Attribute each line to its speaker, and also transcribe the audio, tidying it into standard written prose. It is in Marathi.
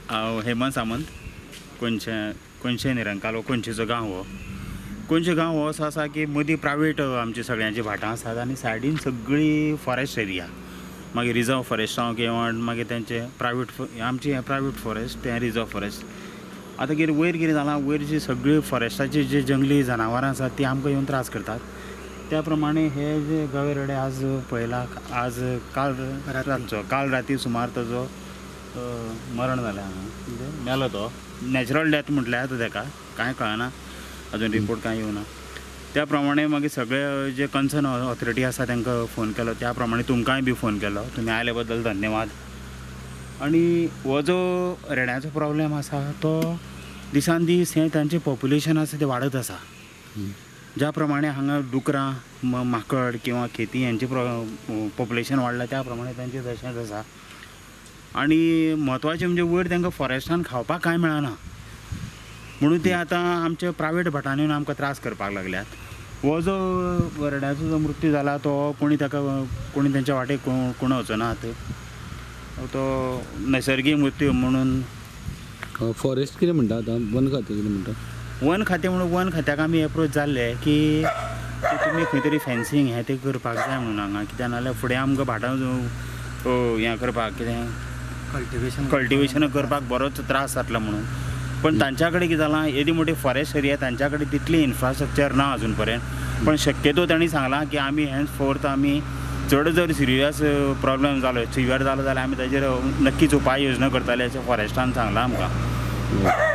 Speaker 1: हांव हेमंत सामंत कोणशे निरंकालो कोणशेचो गांव हो. कोणशे गांव हो असो आसा की मदीं प्रायवेट आमची सगळ्यांची भाटां आसात आनी सायडीन सगळी फॉरेस्ट एरिया. मागीर रिजर्व फॉरेस्ट जावं केवण मागीर तेंचे प्रायवेट आमची प्रायवेट फॉरेस्ट तें रिजर्व फॉरेस्ट. आतां कितें वयर कितें जालां, वयर जी सगळी फॉरेस्टाची जी जंगली जनावरां आसात ती आमकां येवन त्रास करतात. त्या प्रमाणे हे जे गवेरेडे आज पळयला, आज काल राती सुमार ताजो मरण जालें हांगा. म्हणजे मेलो तो. नॅचरल डेथ म्हटल्यार ताका कांय कळना, अजून रिपोर्ट कांय येवना. त्या प्रमाणे मागीर सगळे जे कन्सर्न ऑथॉरिटी आसा तांकां फोन केलो, त्या प्रमाणे तुमकांय बी फोन केलो. तुमी आयले बद्दल धन्यवाद. आनी हो जो रेड्याचो प्रॉब्लेम आसा तो दिसान दीस हें तांचें पॉप्युलेशन आसा तें वाडत आसा. ज्या प्रमाणे हांगा डुकरां माकड किंवा खेती हेंचें पॉप्युलेशन वाडलां त्या प्रमाणे तांचें तशेंच आसा. आनी म्हत्वाचें म्हणजे वयर तांकां फॉरेस्टान खावपाक कांय मेळना म्हणून ते आतां आमचे प्रायवेट भटांनी येवन आमकां त्रास करपाक लागल्यात. हो जो रेड्याचो जो मृत्यू जाला तो कोणी तांच्या वाटेक कोण वचनात. तो नैसर्गीक मृत्यू म्हणून
Speaker 2: फॉरेस्ट कितें म्हणटा आतां, वन खातें कितें म्हणटा?
Speaker 1: वन खातें म्हणून वन खात्याक आमी एप्रोच जाल्ले की तुमी खंय तरी फेन्सींग हें तें करपाक जाय म्हणून हांगा, कित्याक नाजाल्यार फुडें आमकां भाटां हें करपाक कितें कल्टिवेशन करपाक बरोच त्रास जातलो म्हणून. पण तांच्या कडेन कितें जालां, येदी मोठी फॉरेस्ट एरिया तांच्या कडेन तितली इन्फ्रास्ट्रक्चर ना अजून पर्यंत. पण शक्यतो तांणी सांगलां की आमी हेन्स फोर्थ आमी चड जर सिरियस प्रॉब्लेम जालो, सिवियर जालो जाल्यार आमी ताचेर नक्कीच उपाय योजना करतले अशें फॉरेस्टान सांगलां आमकां.